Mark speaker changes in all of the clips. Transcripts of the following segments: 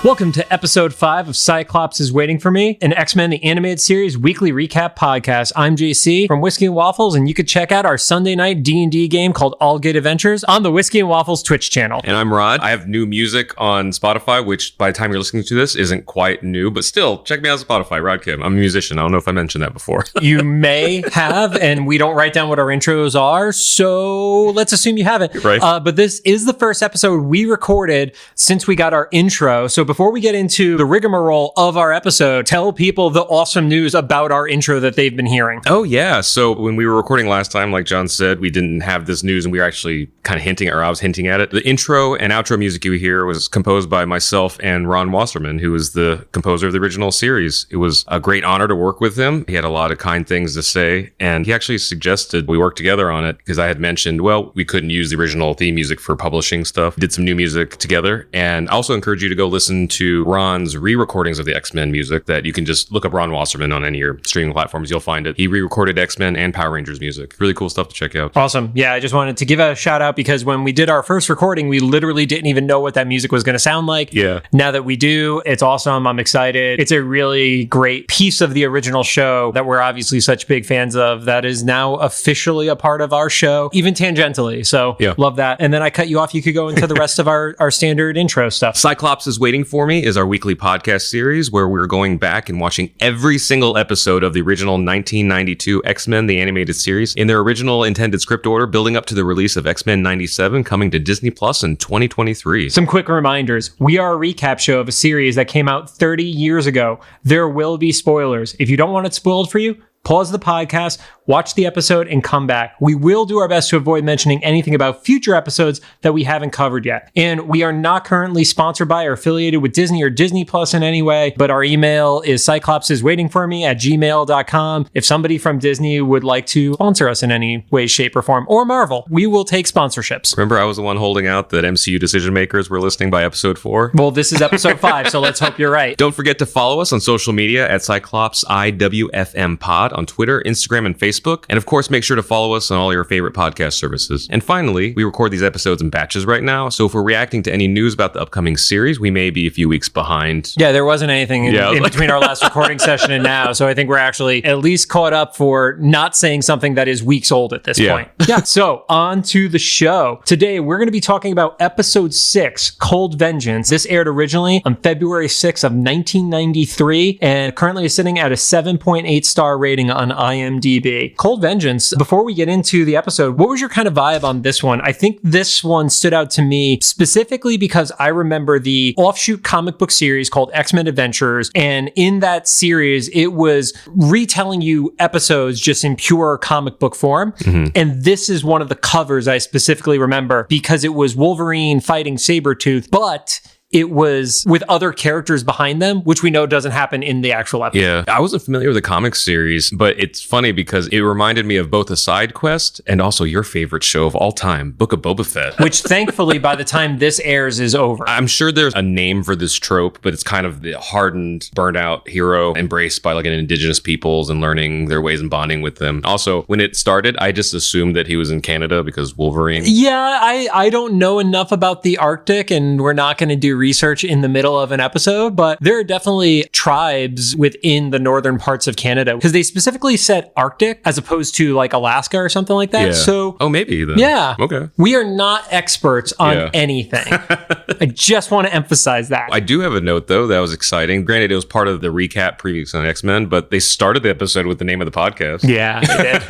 Speaker 1: Welcome to episode 5 of Cyclops is Waiting for Me, an X-Men the Animated Series weekly recap podcast. I'm JC from Whiskey and Waffles, and you can check out our Sunday night D&D game called All Good Adventures on the Whiskey and Waffles Twitch channel.
Speaker 2: And I'm Rod. I have new music on Spotify, which by the time you're listening to this isn't quite new, but still, check me out on Spotify, Rod Kim. I'm a musician. I don't know if I mentioned that before.
Speaker 1: You may have, and we don't write down what our intros are, so let's assume you haven't.
Speaker 2: Right.
Speaker 1: But this is the first episode we recorded since we got our intro, so before we get into the rigmarole of our episode, tell people the awesome news about our intro that they've been hearing.
Speaker 2: Oh, yeah. So when we were recording last time, like John said, we didn't have this news and we were actually kind of hinting, or I was hinting at it. The intro and outro music you hear was composed by myself and Ron Wasserman, who was the composer of the original series. It was a great honor to work with him. He had a lot of kind things to say, and he actually suggested we work together on it because I had mentioned, well, we couldn't use the original theme music for publishing stuff. Did some new music together, and I also encourage you to go listen to Ron's re-recordings of the X-Men music that you can just look up Ron Wasserman on any of your streaming platforms. You'll find it. He re-recorded X-Men and Power Rangers music. Really cool stuff to check out.
Speaker 1: Awesome. Yeah, I just wanted to give a shout out because when we did our first recording, we literally didn't even know what that music was going to sound like.
Speaker 2: Yeah.
Speaker 1: Now that we do, it's awesome. I'm excited. It's a really great piece of the original show that we're obviously such big fans of that is now officially a part of our show, even tangentially. So yeah, love that. And then I cut you off. You could go into the rest of our standard intro stuff.
Speaker 2: Cyclops is Waiting for Me is our weekly podcast series where we're going back and watching every single episode of the original 1992 X-Men the Animated Series in their original intended script order, building up to the release of X-Men 97 coming to Disney Plus in 2023.
Speaker 1: Some quick reminders. We are a recap show of a series that came out 30 years ago. There will be spoilers. If you don't want it spoiled for you, pause the podcast, watch the episode, and come back. We will do our best to avoid mentioning anything about future episodes that we haven't covered yet. And we are not currently sponsored by or affiliated with Disney or Disney Plus in any way, but our email is cyclopsiswaitingforme@gmail.com. If somebody from Disney would like to sponsor us in any way, shape, or form, or Marvel, we will take sponsorships.
Speaker 2: Remember, I was the one holding out that MCU decision makers were listening by episode 4?
Speaker 1: Well, this is episode 5, so let's hope you're right.
Speaker 2: Don't forget to follow us on social media at Cyclops IWFM Pod on Twitter, Instagram, and Facebook. And of course, make sure to follow us on all your favorite podcast services. And finally, we record these episodes in batches right now, so if we're reacting to any news about the upcoming series, we may be a few weeks behind.
Speaker 1: Yeah, there wasn't anything in between our last recording session and now, so I think we're actually at least caught up for not saying something that is weeks old at this point. Yeah, so on to the show. Today, we're going to be talking about episode 6, Cold Vengeance. This aired originally on February 6th of 1993, and currently is sitting at a 7.8 star rating on IMDb. Cold Vengeance, before we get into the episode, what was your kind of vibe on this one? I think this one stood out to me specifically because I remember the offshoot comic book series called X-Men Adventures, and in that series, it was retelling you episodes just in pure comic book form, and this is one of the covers I specifically remember because it was Wolverine fighting Sabretooth, but it was with other characters behind them, which we know doesn't happen in the actual episode.
Speaker 2: Yeah, I wasn't familiar with the comic series, but it's funny because it reminded me of both a side quest and also your favorite show of all time, Book of Boba Fett.
Speaker 1: Which thankfully, by the time this airs, is over.
Speaker 2: I'm sure there's a name for this trope, but it's kind of the hardened, burnt out hero embraced by like an indigenous peoples and learning their ways and bonding with them. Also, when it started, I just assumed that he was in Canada because Wolverine.
Speaker 1: Yeah, I don't know enough about the Arctic, and we're not going to do research in the middle of an episode, but there are definitely tribes within the northern parts of Canada because they specifically said Arctic as opposed to like Alaska or something like that.
Speaker 2: Yeah.
Speaker 1: So,
Speaker 2: maybe then.
Speaker 1: Yeah.
Speaker 2: Okay.
Speaker 1: We are not experts on anything. I just want to emphasize that.
Speaker 2: I do have a note though that was exciting. Granted, it was part of the recap previous on X-Men, but they started the episode with the name of the podcast.
Speaker 1: Yeah, they did.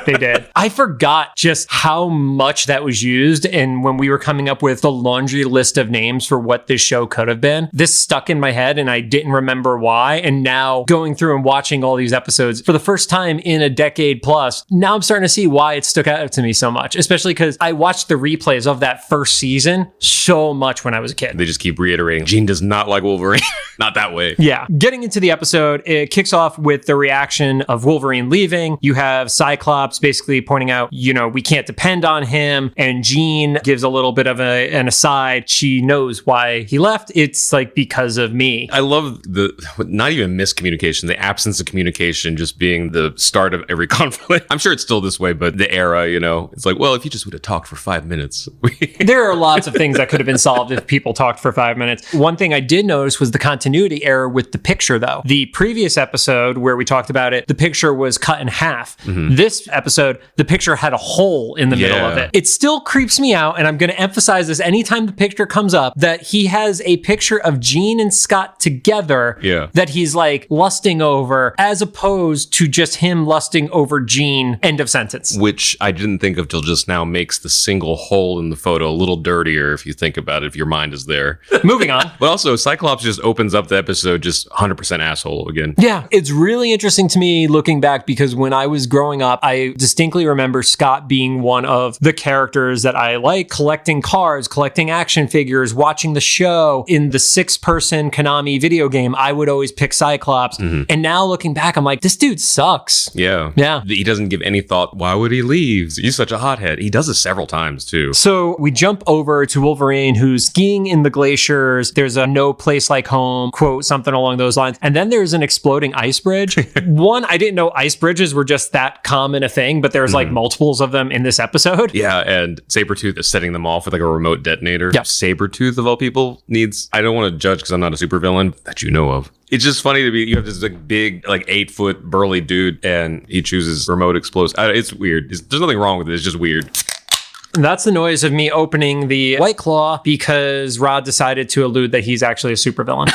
Speaker 1: They did. I forgot just how much that was used, and when we were coming up with the laundry list of names for what this show could have been. This stuck in my head and I didn't remember why. And now going through and watching all these episodes for the first time in a decade plus, now I'm starting to see why it stuck out to me so much, especially because I watched the replays of that first season so much when I was a kid.
Speaker 2: They just keep reiterating, Jean does not like Wolverine. Not that way.
Speaker 1: Yeah. Getting into the episode, it kicks off with the reaction of Wolverine leaving. You have Cyclops basically pointing out, you know, we can't depend on him. And Jean gives a little bit of an aside. She knows why why he left. It's like because of me.
Speaker 2: I love the, not even miscommunication, the absence of communication just being the start of every conflict. I'm sure it's still this way, but the era, it's like, well, if you just would have talked for 5 minutes.
Speaker 1: There are lots of things that could have been solved if people talked for 5 minutes. One thing I did notice was the continuity error with the picture, though. The previous episode where we talked about it, the picture was cut in half. This episode, the picture had a hole in the middle of it. It still creeps me out, and I'm going to emphasize this anytime the picture comes up, that he has a picture of Jean and Scott together that he's like lusting over, as opposed to just him lusting over Jean, end of sentence.
Speaker 2: Which I didn't think of till just now makes the single hole in the photo a little dirtier if you think about it, if your mind is there.
Speaker 1: Moving on.
Speaker 2: But also, Cyclops just opens up the episode just 100% asshole again.
Speaker 1: Yeah, it's really interesting to me looking back, because when I was growing up, I distinctly remember Scott being one of the characters that I like, collecting cards, collecting action figures, watching the show. In the 6-person Konami video game, I would always pick Cyclops. And now looking back, I'm like, this dude sucks.
Speaker 2: Yeah. He doesn't give any thought. Why would he leave? He's such a hothead. He does it several times too.
Speaker 1: So we jump over to Wolverine, who's skiing in the glaciers. There's a no place like home quote, something along those lines. And then there's an exploding ice bridge. One, I didn't know ice bridges were just that common a thing, but there's like multiples of them in this episode.
Speaker 2: Yeah, and Sabretooth is setting them off with like a remote detonator.
Speaker 1: Yep.
Speaker 2: Sabretooth, of all people, needs, I don't want to judge because I'm not a supervillain that you know of. It's just funny to be, you have this like big, like 8-foot burly dude, and he chooses remote explosive. It's weird. There's nothing wrong with it. It's just weird.
Speaker 1: And that's the noise of me opening the White Claw, because Rod decided to allude that he's actually a supervillain.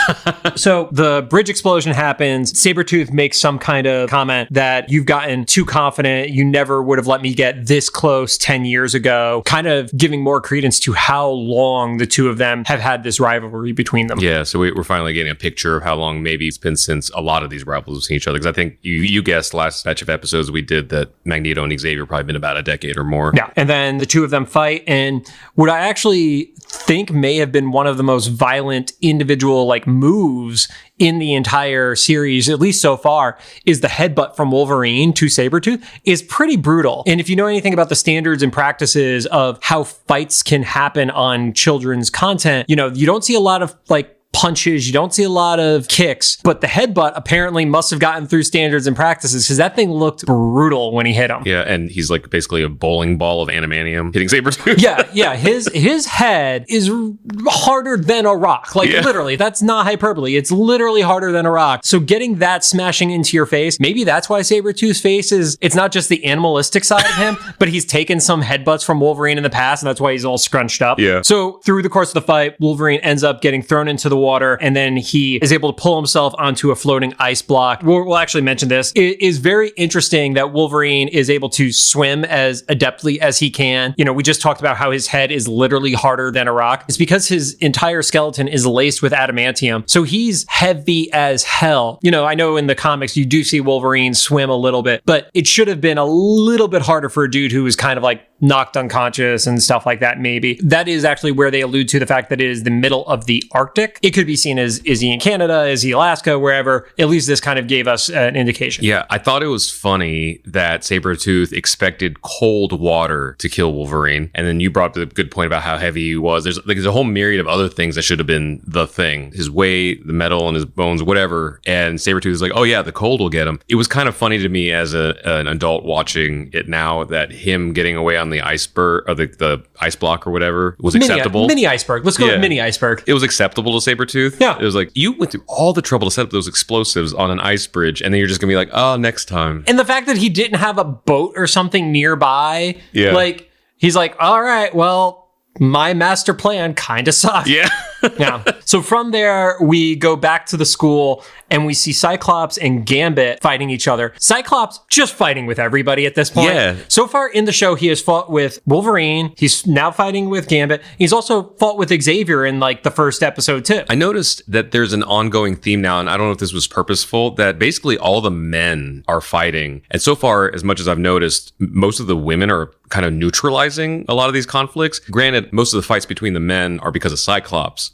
Speaker 1: So the bridge explosion happens. Sabretooth makes some kind of comment that you've gotten too confident. You never would have let me get this close 10 years ago, kind of giving more credence to how long the two of them have had this rivalry between them.
Speaker 2: Yeah, so we're finally getting a picture of how long maybe it's been since a lot of these rivals have seen each other. Because I think you guessed last batch of episodes we did that Magneto and Xavier probably been about a decade or more.
Speaker 1: Yeah, and then the two of them fight, and what I actually think may have been one of the most violent individual like moves in the entire series, at least so far, is the headbutt from Wolverine to Sabretooth is pretty brutal. And if you know anything about the standards and practices of how fights can happen on children's content, you don't see a lot of like punches, you don't see a lot of kicks, but the headbutt apparently must have gotten through standards and practices, because that thing looked brutal when he hit him.
Speaker 2: Yeah, and he's like basically a bowling ball of adamantium hitting Sabretooth.
Speaker 1: Yeah, his head is harder than a rock. Like literally, that's not hyperbole. It's literally harder than a rock. So getting that smashing into your face, maybe that's why Sabretooth's face it's not just the animalistic side of him, but he's taken some headbutts from Wolverine in the past, and that's why he's all scrunched up.
Speaker 2: Yeah.
Speaker 1: So through the course of the fight, Wolverine ends up getting thrown into the water, and then he is able to pull himself onto a floating ice block. We'll actually mention this. It is very interesting that Wolverine is able to swim as adeptly as he can. We just talked about how his head is literally harder than a rock. It's because his entire skeleton is laced with adamantium. So he's heavy as hell. I know in the comics, you do see Wolverine swim a little bit, but it should have been a little bit harder for a dude who was kind of like knocked unconscious and stuff like that, maybe. That is actually where they allude to the fact that it is the middle of the Arctic. It could be seen as, is he in Canada? Is he Alaska? Wherever. At least this kind of gave us an indication.
Speaker 2: Yeah, I thought it was funny that Sabretooth expected cold water to kill Wolverine. And then you brought up the good point about how heavy he was. There's a whole myriad of other things that should have been the thing. His weight, the metal in his bones, whatever. And Sabretooth is like, oh yeah, the cold will get him. It was kind of funny to me as an adult watching it now that him getting away on the iceberg, or the ice block or whatever, was acceptable.
Speaker 1: Mini iceberg. Let's go with mini iceberg.
Speaker 2: It was acceptable to Sabretooth.
Speaker 1: Yeah.
Speaker 2: It was like, you went through all the trouble to set up those explosives on an ice bridge, and then you're just gonna be like, oh, next time.
Speaker 1: And the fact that he didn't have a boat or something nearby, like, he's like, all right, well, my master plan kind of sucked.
Speaker 2: Yeah.
Speaker 1: Yeah. So from there, we go back to the school and we see Cyclops and Gambit fighting each other. Cyclops just fighting with everybody at this point.
Speaker 2: Yeah.
Speaker 1: So far in the show, he has fought with Wolverine. He's now fighting with Gambit. He's also fought with Xavier in like the first episode too.
Speaker 2: I noticed that there's an ongoing theme now, and I don't know if this was purposeful, that basically all the men are fighting. And so far, as much as I've noticed, most of the women are kind of neutralizing a lot of these conflicts. Granted, most of the fights between the men are because of Cyclops.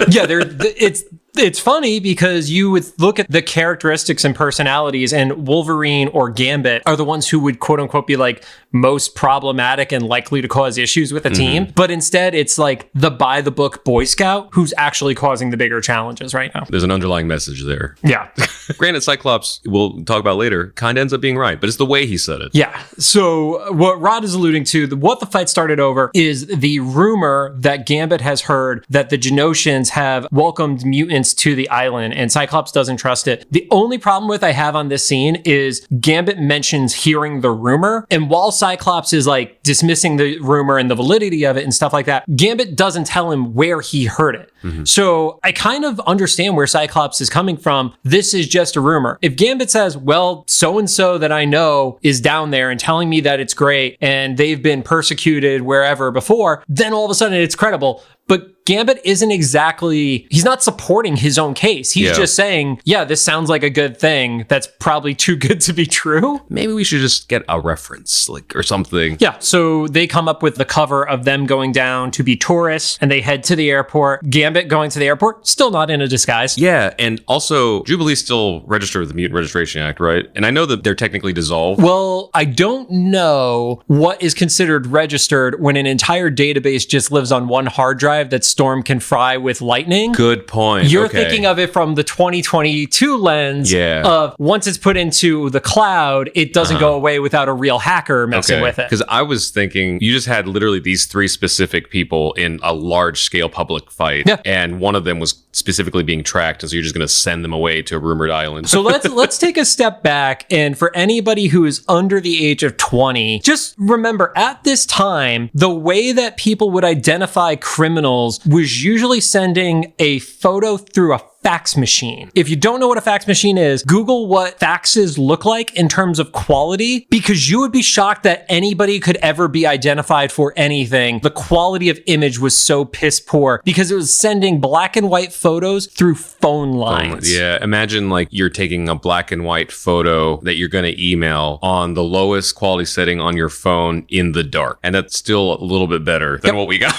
Speaker 1: Yeah, it's It's funny because you would look at the characteristics and personalities, and Wolverine or Gambit are the ones who would quote unquote be like most problematic and likely to cause issues with a team. But instead, it's like the by the book Boy Scout who's actually causing the bigger challenges right now.
Speaker 2: There's an underlying message there.
Speaker 1: Yeah.
Speaker 2: Granted, Cyclops, we'll talk about later, kind of ends up being right, but it's the way he said it.
Speaker 1: Yeah. So what Rod is alluding to, what the fight started over is the rumor that Gambit has heard that the Genoshans have welcomed mutants to the island, and Cyclops doesn't trust it. The only problem I have on this scene is Gambit mentions hearing the rumor, and while Cyclops is like dismissing the rumor and the validity of it and stuff like that, Gambit doesn't tell him where he heard it. So I kind of understand where Cyclops is coming from. This is just a rumor. If Gambit says, well, so-and-so that I know is down there and telling me that it's great and they've been persecuted wherever before, then all of a sudden it's credible. But Gambit isn't exactly, he's not supporting his own case. He's just saying, yeah, this sounds like a good thing. That's probably too good to be true.
Speaker 2: Maybe we should just get a reference, like, or something.
Speaker 1: Yeah. So they come up with the cover of them going down to be tourists, and they head to the airport. Gambit going to the airport, still not in a disguise.
Speaker 2: Yeah. And also, Jubilee still registered with the Mutant Registration Act, right? And I know that they're technically dissolved.
Speaker 1: Well, I don't know what is considered registered when an entire database just lives on one hard drive that's Storm can fry with lightning.
Speaker 2: Good point.
Speaker 1: You're thinking of it from the 2022 lens of once it's put into the cloud, it doesn't go away without a real hacker messing with it.
Speaker 2: Because I was thinking you just had literally these three specific people in a large scale public fight, and one of them was specifically being tracked, and so you're just going to send them away to a rumored island.
Speaker 1: So let's take a step back, and for anybody who is under the age of 20, just remember at this time, the way that people would identify criminals was usually sending a photo through a fax machine. If you don't know what a fax machine is, Google what faxes look like in terms of quality, because you would be shocked that anybody could ever be identified for anything. The quality of image was so piss poor because it was sending black and white photos through phone lines.
Speaker 2: Yeah, imagine like you're taking a black and white photo that you're going to email on the lowest quality setting on your phone in the dark. And that's still a little bit better than what we got.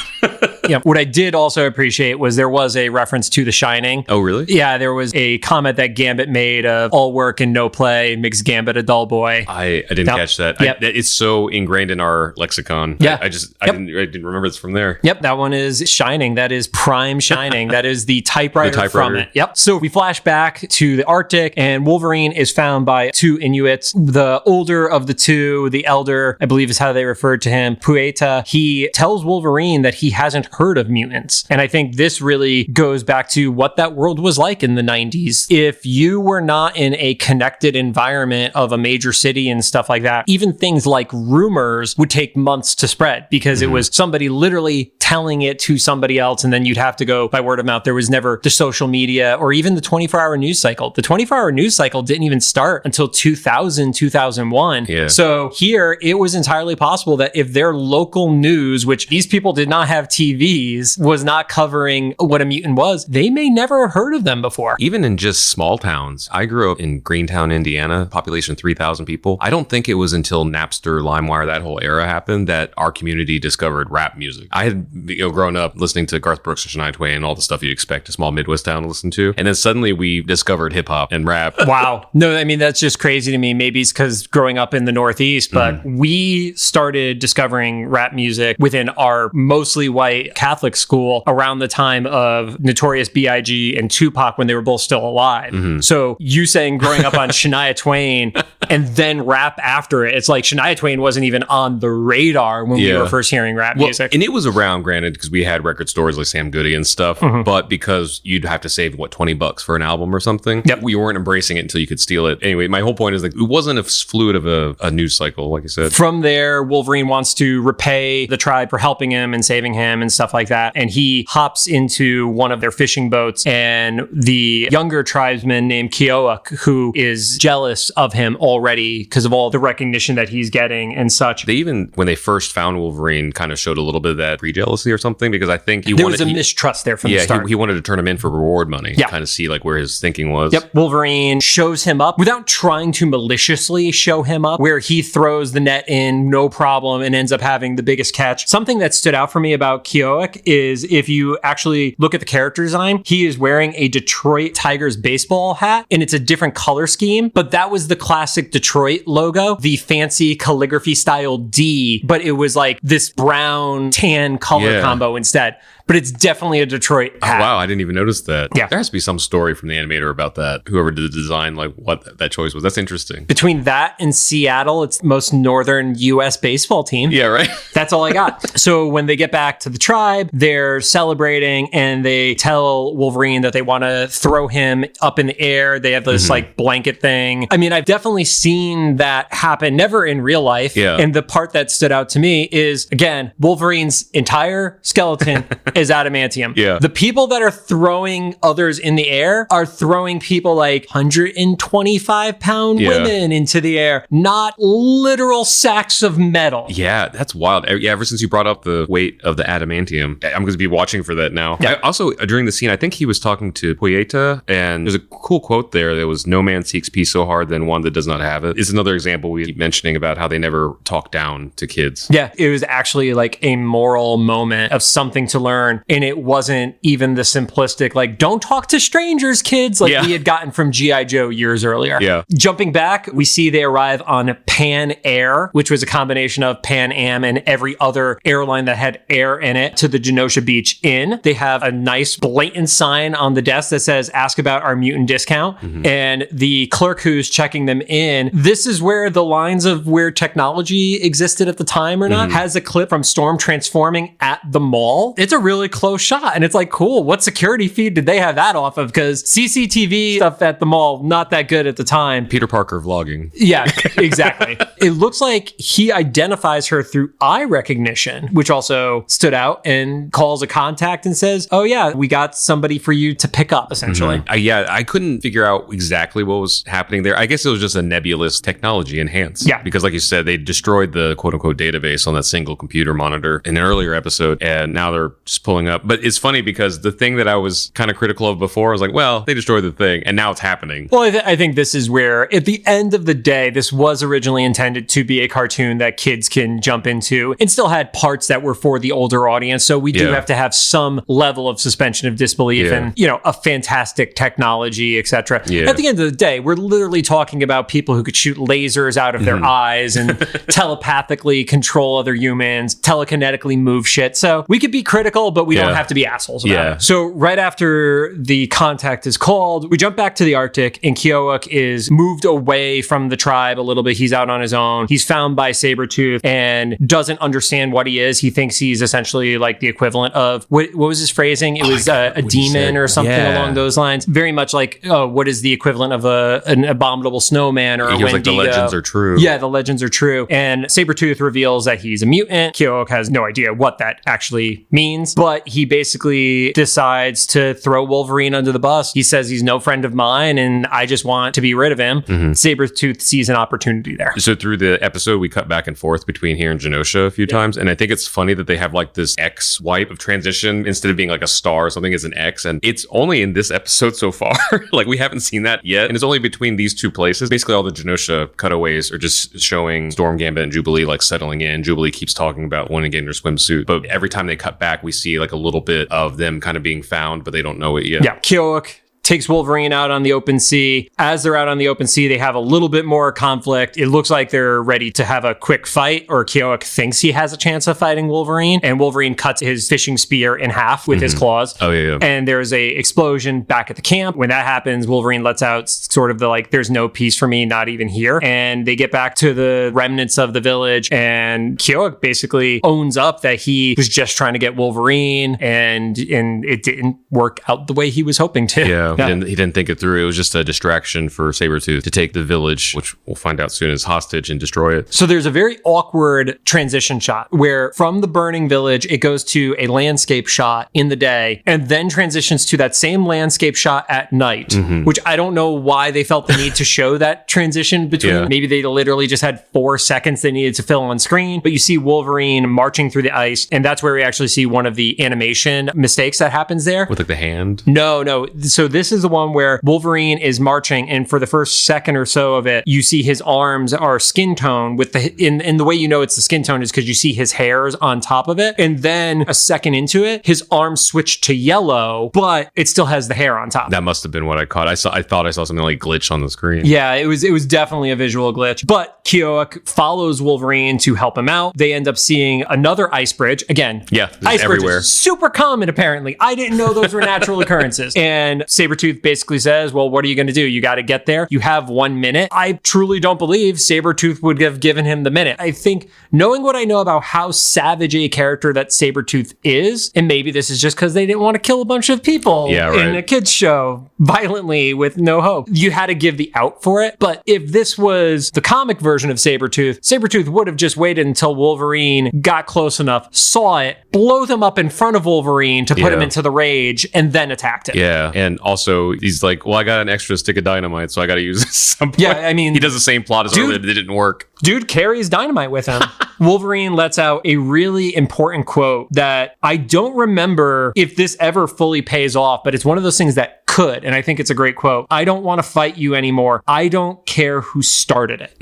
Speaker 1: Yeah. What I did also appreciate was there was a reference to The Shining.
Speaker 2: Oh, really?
Speaker 1: Yeah, there was a comment that Gambit made of all work and no play makes Gambit a dull boy.
Speaker 2: I didn't catch that. It's so ingrained in our lexicon.
Speaker 1: Yeah.
Speaker 2: I didn't remember this from there.
Speaker 1: Yep, that one is Shining. That is prime Shining. That is the typewriter from it. Yep. So we flash back to the Arctic, and Wolverine is found by two Inuits. The older of the two, the elder, I believe is how they referred to him, Pueta, he tells Wolverine that he hasn't heard of mutants. And I think this really goes back to what that world was like in the 90s. If you were not in a connected environment of a major city and stuff like that, even things like rumors would take months to spread because it was somebody literally telling it to somebody else, and then you'd have to go by word of mouth. There was never the social media or even the 24-hour news cycle. The 24-hour news cycle didn't even start until 2000, 2001.
Speaker 2: Yeah.
Speaker 1: So here, it was entirely possible that if their local news, which these people did not have TVs, was not covering what a mutant was, they may never have heard of them before.
Speaker 2: Even in just small towns. I grew up in Greentown, Indiana, population 3,000 people. I don't think it was until Napster, LimeWire, that whole era happened that our community discovered rap music. I had grown up listening to Garth Brooks and Shania Twain and all the stuff you'd expect a small Midwest town to listen to. And then suddenly we discovered hip hop and rap.
Speaker 1: Wow. No, I mean, that's just crazy to me. Maybe it's because growing up in the Northeast, but we started discovering rap music within our mostly white Catholic school around the time of Notorious B.I.G. and Tupac when they were both still alive. So you saying growing up on Shania Twain and then rap after it, it's like Shania Twain wasn't even on the radar when we were first hearing rap music.
Speaker 2: And it was around, granted, because we had record stores like Sam Goody and stuff, but because you'd have to save, $20 for an album or something?
Speaker 1: Yep.
Speaker 2: We weren't embracing it until you could steal it. Anyway, my whole point is like it wasn't as fluid of a news cycle, like I said.
Speaker 1: From there, Wolverine wants to repay the tribe for helping him and saving him and stuff like that. And he hops into one of their fishing boats, and the younger tribesman named Canuck, who is jealous of him already because of all the recognition that he's getting and such.
Speaker 2: They even, when they first found Wolverine, kind of showed a little bit of that pre-jealousy or something, because I think
Speaker 1: there was a mistrust there from the start.
Speaker 2: He wanted to turn him in for reward money, kind of see like where his thinking was.
Speaker 1: Yep. Wolverine shows him up without trying to maliciously show him up, where he throws the net in, no problem, and ends up having the biggest catch. Something that stood out for me about Canuck is if you actually look at the character design, he is wearing a Detroit Tigers baseball hat, and it's a different color scheme, but that was the classic Detroit logo, the fancy calligraphy style D, but it was like this brown tan color combo instead. But it's definitely a Detroit hat.
Speaker 2: Oh, wow, I didn't even notice that.
Speaker 1: Yeah.
Speaker 2: There has to be some story from the animator about that. Whoever did the design, like what that choice was. That's interesting.
Speaker 1: Between that and Seattle, it's the most northern U.S. baseball team.
Speaker 2: Yeah, right?
Speaker 1: That's all I got. So when they get back to the tribe, they're celebrating and they tell Wolverine that they want to throw him up in the air. They have this like blanket thing. I mean, I've definitely seen that happen, never in real life.
Speaker 2: Yeah.
Speaker 1: And the part that stood out to me is, again, Wolverine's entire skeleton is adamantium.
Speaker 2: Yeah.
Speaker 1: The people that are throwing others in the air are throwing people like 125-pound women into the air, not literal sacks of metal.
Speaker 2: Yeah, that's wild. Yeah, ever since you brought up the weight of the adamantium, I'm going to be watching for that now.
Speaker 1: Yeah.
Speaker 2: Also, during the scene, I think he was talking to Poyeta, and there's a cool quote there that was, "No man seeks peace so hard than one that does not have it." It's another example we keep mentioning about how they never talk down to kids.
Speaker 1: Yeah, it was actually like a moral moment of something to learn. And it wasn't even the simplistic, like, don't talk to strangers, kids, like we had gotten from G.I. Joe years earlier.
Speaker 2: Yeah.
Speaker 1: Jumping back, we see they arrive on Pan Air, which was a combination of Pan Am and every other airline that had air in it, to the Genosha Beach Inn. They have a nice blatant sign on the desk that says, "Ask about our mutant discount." And the clerk who's checking them in, this is where the lines of where technology existed at the time or not, has a clip from Storm transforming at the mall. It's a really close shot. And it's like, cool, what security feed did they have that off of? Because CCTV stuff at the mall, not that good at the time.
Speaker 2: Peter Parker vlogging.
Speaker 1: Yeah, exactly. It looks like he identifies her through eye recognition, which also stood out, and calls a contact and says, "Oh yeah, we got somebody for you to pick up," essentially.
Speaker 2: I couldn't figure out exactly what was happening there. I guess it was just a nebulous technology enhance.
Speaker 1: Yeah.
Speaker 2: Because like you said, they destroyed the quote unquote database on that single computer monitor in an earlier episode, and now they're just pulling up. But it's funny because the thing that I was kind of critical of before, I was like, well, they destroyed the thing, and now it's happening.
Speaker 1: Well, I think this is where, at the end of the day, this was originally intended to be a cartoon that kids can jump into, and still had parts that were for the older audience. So we do have to have some level of suspension of disbelief and, you know, a fantastic technology, etc. At the end of the day, we're literally talking about people who could shoot lasers out of their eyes and telepathically control other humans, telekinetically move shit. So we could be critical, but we don't have to be assholes about it. So right after the contact is called, we jump back to the Arctic, and Canuck is moved away from the tribe a little bit. He's out on his own. He's found by Sabretooth and doesn't understand what he is. He thinks he's essentially like the equivalent of, what was his phrasing? It was a demon or something along those lines. Very much like, oh, what is the equivalent of an abominable snowman or a Wendigo?
Speaker 2: Like, the legends are true.
Speaker 1: Yeah, the legends are true. And Sabretooth reveals that he's a mutant. Canuck has no idea what that actually means, but he basically decides to throw Wolverine under the bus. He says he's no friend of mine and I just want to be rid of him. Sabretooth sees an opportunity there.
Speaker 2: So through the episode, we cut back and forth between here and Genosha a few times. And I think it's funny that they have like this X wipe of transition instead of being like a star or something, it's an X. And it's only in this episode so far. Like, we haven't seen that yet. And it's only between these two places. Basically, all the Genosha cutaways are just showing Storm, Gambit, and Jubilee like settling in. Jubilee keeps talking about wanting to get in her swimsuit. But every time they cut back, we see like a little bit of them kind of being found, but they don't know it yet.
Speaker 1: Yeah. Canuck takes Wolverine out on the open sea. As they're out on the open sea, they have a little bit more conflict. It looks like they're ready to have a quick fight, or Canuck thinks he has a chance of fighting Wolverine, and Wolverine cuts his fishing spear in half with his claws.
Speaker 2: Oh, yeah.
Speaker 1: And there's a explosion back at the camp. When that happens, Wolverine lets out sort of the like, there's no peace for me, not even here. And they get back to the remnants of the village, and Canuck basically owns up that he was just trying to get Wolverine, and it didn't work out the way he was hoping to.
Speaker 2: Yeah. Yeah. He didn't think it through. It was just a distraction for Sabretooth to take the village, which we'll find out soon is hostage, and destroy it.
Speaker 1: So there's a very awkward transition shot where from the burning village, it goes to a landscape shot in the day and then transitions to that same landscape shot at night, which I don't know why they felt the need to show that transition between. Yeah. Maybe they literally just had 4 seconds they needed to fill on screen, but you see Wolverine marching through the ice, and that's where we actually see one of the animation mistakes that happens there.
Speaker 2: With like the hand?
Speaker 1: No. So this is the one where Wolverine is marching, and for the first second or so of it, you see his arms are skin tone with in the way you know it's the skin tone is because you see his hairs on top of it. And then a second into it, his arms switch to yellow, but it still has the hair on top.
Speaker 2: That must have been what I caught. I thought I saw something like glitch on the screen.
Speaker 1: Yeah, it was definitely a visual glitch. But Canuck follows Wolverine to help him out. They end up seeing another ice bridge. Again, ice
Speaker 2: everywhere.
Speaker 1: Bridges, super common apparently. I didn't know those were natural occurrences. And Sabretooth basically says, well, what are you going to do? You got to get there. You have 1 minute. I truly don't believe Sabretooth would have given him the minute. I think knowing what I know about how savage a character that Sabretooth is, and maybe this is just because they didn't want to kill a bunch of people in a kid's show violently with no hope. You had to give the out for it. But if this was the comic version of Sabretooth would have just waited until Wolverine got close enough, saw it, blow them up in front of Wolverine to put him into the rage, and then attacked him.
Speaker 2: Yeah, and also he's like, well, I got an extra stick of dynamite, so I got to use this some point.
Speaker 1: Yeah, I mean...
Speaker 2: He does the same plot as earlier, but it didn't work.
Speaker 1: Dude carries dynamite with him. Wolverine lets out a really important quote that I don't remember if this ever fully pays off, but it's one of those things that could, and I think it's a great quote. I don't want to fight you anymore. I don't care who started it.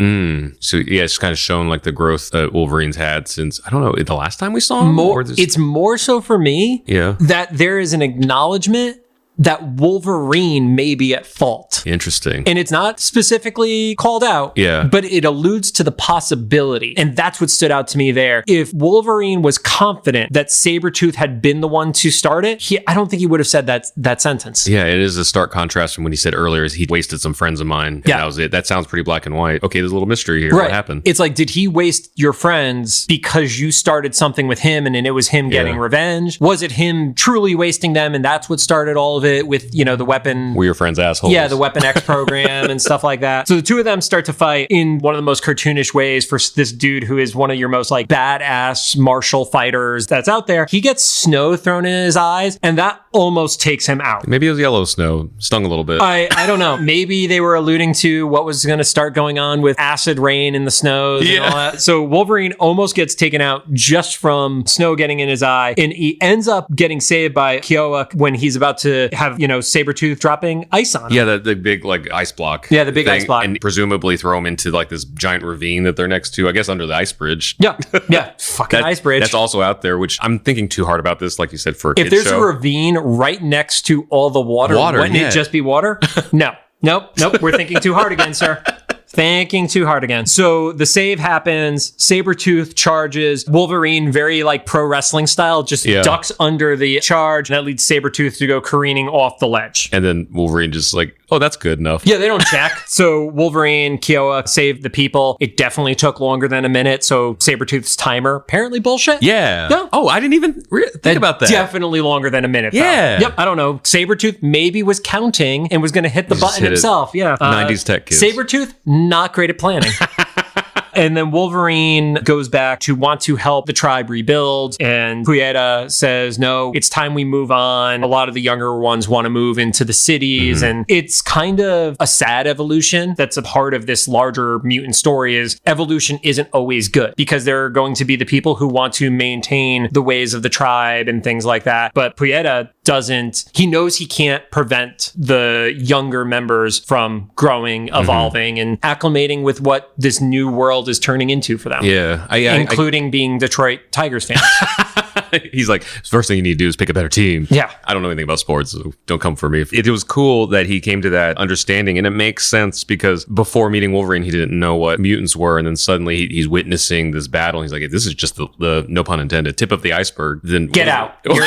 Speaker 2: So yeah, it's kind of shown like the growth that Wolverine's had since, I don't know, the last time we saw him?
Speaker 1: It's more so for me that there is an acknowledgement that Wolverine may be at fault.
Speaker 2: Interesting.
Speaker 1: And it's not specifically called out, but it alludes to the possibility. And that's what stood out to me there. If Wolverine was confident that Sabretooth had been the one to start it, I don't think he would have said that sentence.
Speaker 2: Yeah, it is a stark contrast from when he said earlier he wasted some friends of mine. And that was it. That sounds pretty black and white. Okay, there's a little mystery here. Right. What happened?
Speaker 1: It's like, did he waste your friends because you started something with him and then it was him getting revenge? Was it him truly wasting them and that's what started all of it with, you know, the weapon...
Speaker 2: We're your friends' assholes.
Speaker 1: Yeah, the Weapon X program and stuff like that. So the two of them start to fight in one of the most cartoonish ways for this dude who is one of your most like badass martial fighters that's out there. He gets snow thrown in his eyes and that almost takes him out.
Speaker 2: Maybe it was yellow snow. Stung a little bit.
Speaker 1: I don't know. Maybe they were alluding to what was going to start going on with acid rain in the snows and all that. So Wolverine almost gets taken out just from snow getting in his eye, and he ends up getting saved by Canuck when he's about to have, you know, Sabretooth dropping ice on him.
Speaker 2: Yeah, the big like ice block.
Speaker 1: Yeah, the big ice block.
Speaker 2: And presumably throw him into like this giant ravine that they're next to, I guess under the ice bridge.
Speaker 1: Yeah. Fucking ice bridge.
Speaker 2: That's also out there, which I'm thinking too hard about this, like you said, for a kid's
Speaker 1: show. If there's a ravine right next to all the water wouldn't it just be water? No. Nope. We're thinking too hard again, sir. Thinking too hard again. So the save happens. Sabretooth charges. Wolverine, very like pro wrestling style, just ducks under the charge. And that leads Sabretooth to go careening off the ledge.
Speaker 2: And then Wolverine just like, oh, that's good enough.
Speaker 1: Yeah, they don't check. So Wolverine, Canuck saved the people. It definitely took longer than a minute. So Sabretooth's timer, apparently bullshit.
Speaker 2: Yeah. Oh, I didn't even think about that.
Speaker 1: Definitely longer than a minute.
Speaker 2: Yeah.
Speaker 1: Yep. I don't know. Sabretooth maybe was counting and was going to hit the button himself. Yeah.
Speaker 2: 90s tech kids.
Speaker 1: Sabretooth, not great at planning. And then Wolverine goes back to want to help the tribe rebuild. And Pueda says, no, it's time we move on. A lot of the younger ones want to move into the cities. And it's kind of a sad evolution that's a part of this larger mutant story is evolution isn't always good because there are going to be the people who want to maintain the ways of the tribe and things like that. But Pueda doesn't, he knows he can't prevent the younger members from growing, evolving, and acclimating with what this new world is turning into for them.
Speaker 2: Yeah.
Speaker 1: Including being Detroit Tigers fans.
Speaker 2: He's like, first thing you need to do is pick a better team.
Speaker 1: Yeah.
Speaker 2: I don't know anything about sports, so don't come for me. It was cool that he came to that understanding, and it makes sense because before meeting Wolverine, he didn't know what mutants were, and then suddenly he's witnessing this battle. And he's like, this is just the no pun intended, tip of the iceberg. Then
Speaker 1: get out. You're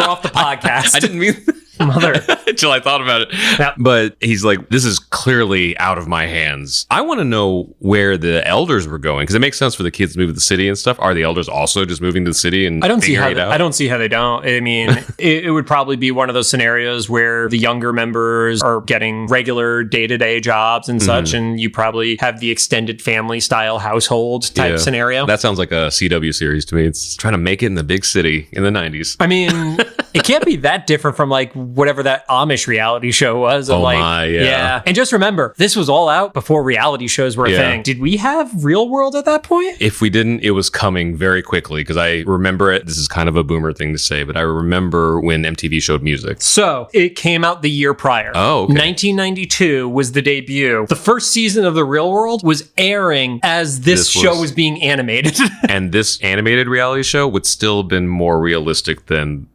Speaker 1: off the podcast.
Speaker 2: I didn't mean
Speaker 1: Mother.
Speaker 2: Until I thought about it.
Speaker 1: Yeah.
Speaker 2: But he's like, this is clearly out of my hands. I want to know where the elders were going, because it makes sense for the kids to move to the city and stuff. Are the elders also just moving to the city and figuring it out?
Speaker 1: I don't see how they don't. I mean, it would probably be one of those scenarios where the younger members are getting regular day-to-day jobs and such, and you probably have the extended family style household type scenario.
Speaker 2: That sounds like a CW series to me. It's trying to make it in the big city in the 90s.
Speaker 1: I mean, it can't be that different from like whatever that Amish reality show was. Yeah. And just remember, this was all out before reality shows were a thing. Did we have Real World at that point?
Speaker 2: If we didn't, it was coming very quickly, because I remember it. This is kind of a boomer thing to say, but I remember when MTV showed music.
Speaker 1: So it came out the year prior.
Speaker 2: Oh, okay.
Speaker 1: 1992 was the debut. The first season of The Real World was airing as this show was being animated. And
Speaker 2: this animated reality show would still have been more realistic than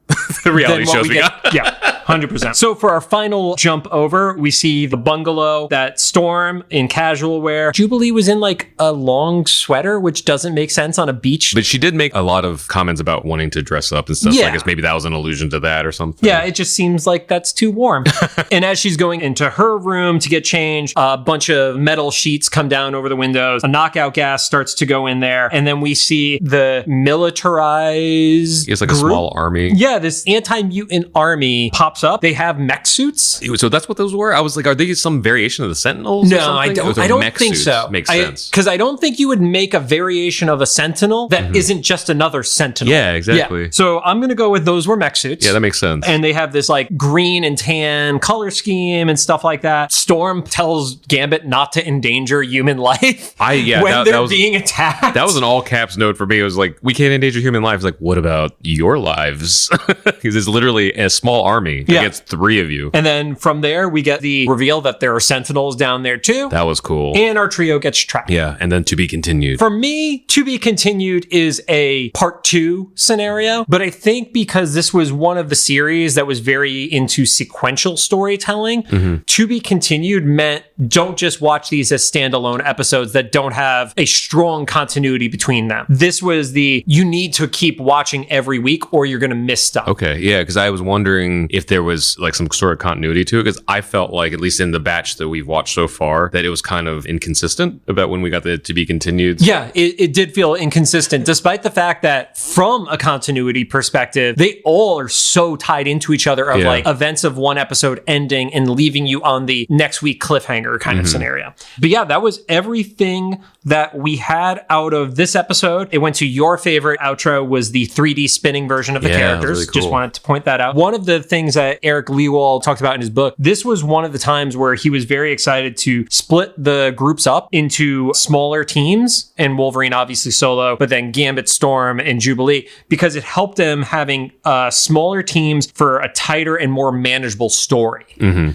Speaker 2: the reality shows we got.
Speaker 1: Yeah. 100%. So for our final jump over, we see the Bungalow, that Storm in casual wear. Jubilee was in like a long sweater, which doesn't make sense on a beach.
Speaker 2: But she did make a lot of comments about wanting to dress up and stuff. So I guess maybe that was an allusion to that or something.
Speaker 1: Yeah, it just seems like that's too warm. And as she's going into her room to get changed, a bunch of metal sheets come down over the windows. A knockout gas starts to go in there. And then we see the militarized
Speaker 2: It's like
Speaker 1: group.
Speaker 2: A small army.
Speaker 1: Yeah, this anti-mutant army pops up. They have mech suits.
Speaker 2: So that's what those were? I was like, are they some variation of the Sentinels?
Speaker 1: No, I don't think so.
Speaker 2: Makes sense.
Speaker 1: Because I don't think you would make a variation of a Sentinel that isn't just another Sentinel.
Speaker 2: Yeah, exactly.
Speaker 1: Yeah. So I'm going to go with those were mech suits.
Speaker 2: Yeah, that makes sense.
Speaker 1: And they have this like green and tan color scheme and stuff like that. Storm tells Gambit not to endanger human life when they're being attacked.
Speaker 2: That was an all caps note for me. It was like, we can't endanger human lives. Like, what about your lives? Because it's literally a small army against 3 of you.
Speaker 1: And then from there, we get the reveal that there are Sentinels down there too.
Speaker 2: That was cool.
Speaker 1: And our trio gets trapped.
Speaker 2: Yeah, and then to be continued.
Speaker 1: For me, to be continued is a part 2 scenario. But I think because this was one of the series that was very into sequential storytelling, to be continued meant don't just watch these as standalone episodes that don't have a strong continuity between them. This was you need to keep watching every week or you're going to miss stuff.
Speaker 2: Okay, yeah, because I was wondering if there was like some sort of continuity to it, because I felt like, at least in the batch that we've watched so far, that it was kind of inconsistent about when we got the to be continued.
Speaker 1: Yeah, it did feel inconsistent, despite the fact that from a continuity perspective, they all are so tied into each other of like events of one episode ending and leaving you on the next week cliffhanger kind of scenario. But yeah, that was everything that we had out of this episode. It went to your favorite outro, was the 3D spinning version of the characters. Really cool. Just wanted to point that out. One of the things that Eric Lewald talked about in his book, this was one of the times where he was very excited to split the groups up into smaller teams, and Wolverine obviously solo, but then Gambit, Storm, and Jubilee, because it helped them having smaller teams for a tighter and more manageable story.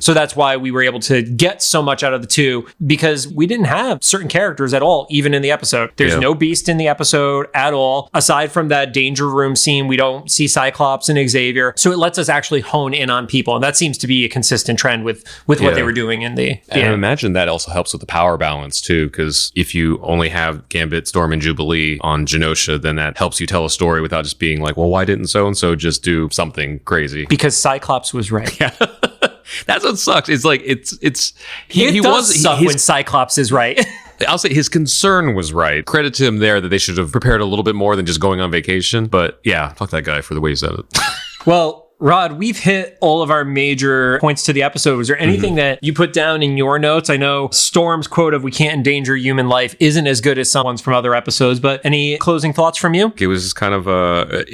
Speaker 1: So that's why we were able to get so much out of the two, because we didn't have certain characters at all, even in the episode. There's no Beast in the episode at all. Aside from that danger room scene, we don't see Cyclops and Xavier. So it lets us actually hone in on people. And that seems to be a consistent trend with what they were doing in the
Speaker 2: And I imagine that also helps with the power balance too, because if you only have Gambit, Storm, and Jubilee on Genosha, then that helps you tell a story without just being like, well, why didn't so-and-so just do something crazy?
Speaker 1: Because Cyclops was right.
Speaker 2: Yeah. That's what sucks. It's like,
Speaker 1: he does suck when Cyclops is right.
Speaker 2: I'll say his concern was right. Credit to him there that they should have prepared a little bit more than just going on vacation. But yeah, fuck that guy for the way he said it.
Speaker 1: Well, Rod, we've hit all of our major points to the episode. Was there anything that you put down in your notes? I know Storm's quote of "we can't endanger human life" isn't as good as some ones from other episodes, but any closing thoughts from you?
Speaker 2: It was just kind of a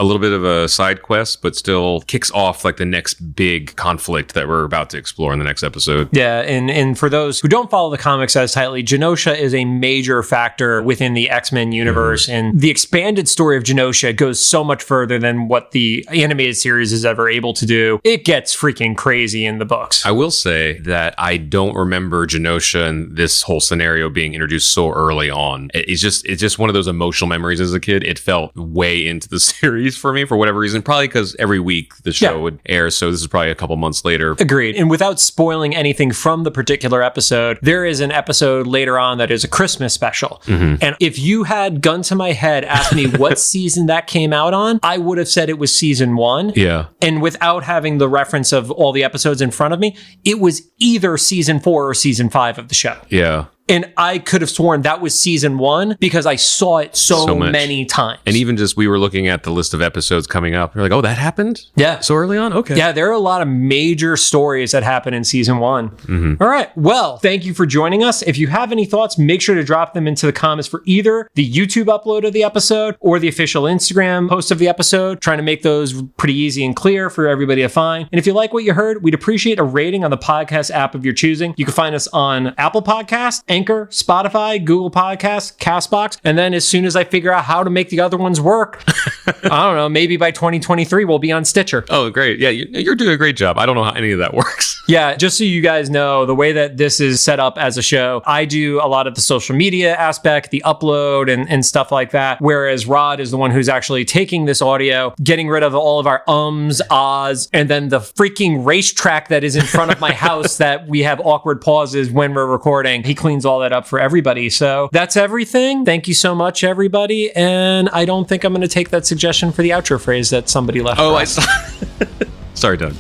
Speaker 2: little bit of a side quest, but still kicks off like the next big conflict that we're about to explore in the next episode.
Speaker 1: Yeah, and for those who don't follow the comics as tightly, Genosha is a major factor within the X-Men universe, and the expanded story of Genosha goes so much further than what the animated series is ever able to do. It gets freaking crazy in the books.
Speaker 2: I will say that I don't remember Genosha and this whole scenario being introduced so early on. It's just one of those emotional memories as a kid. It felt way into the series for me for whatever reason, probably because every week the show would air, so this is probably a couple months later.
Speaker 1: Agreed. And without spoiling anything from the particular episode, there is an episode later on that is a Christmas special. And if you had gun to my head asked me what season that came out on, I would have said it was season 1.
Speaker 2: Yeah. Yeah.
Speaker 1: And without having the reference of all the episodes in front of me, it was either season 4 or season 5 of the show.
Speaker 2: Yeah.
Speaker 1: And I could have sworn that was season 1 because I saw it so many times.
Speaker 2: And even just we were looking at the list of episodes coming up. We're like, oh, that happened?
Speaker 1: Yeah.
Speaker 2: So early on? Okay.
Speaker 1: Yeah, there are a lot of major stories that happen in season 1.
Speaker 2: Mm-hmm.
Speaker 1: All right. Well, thank you for joining us. If you have any thoughts, make sure to drop them into the comments for either the YouTube upload of the episode or the official Instagram post of the episode. Trying to make those pretty easy and clear for everybody to find. And if you like what you heard, we'd appreciate a rating on the podcast app of your choosing. You can find us on Apple Podcasts, Anchor, Spotify, Google Podcasts, CastBox. And then as soon as I figure out how to make the other ones work, I don't know, maybe by 2023, we'll be on Stitcher.
Speaker 2: Oh, great. Yeah, you're doing a great job. I don't know how any of that works.
Speaker 1: Yeah, just so you guys know, the way that this is set up as a show, I do a lot of the social media aspect, the upload and stuff like that. Whereas Rod is the one who's actually taking this audio, getting rid of all of our ums, ahs, and then the freaking racetrack that is in front of my house that we have awkward pauses when we're recording. He cleans all that up for everybody. So that's everything. Thank you so much, everybody. And I don't think I'm going to take that suggestion for the outro phrase that somebody left.
Speaker 2: Oh, I saw. Sorry, Doug.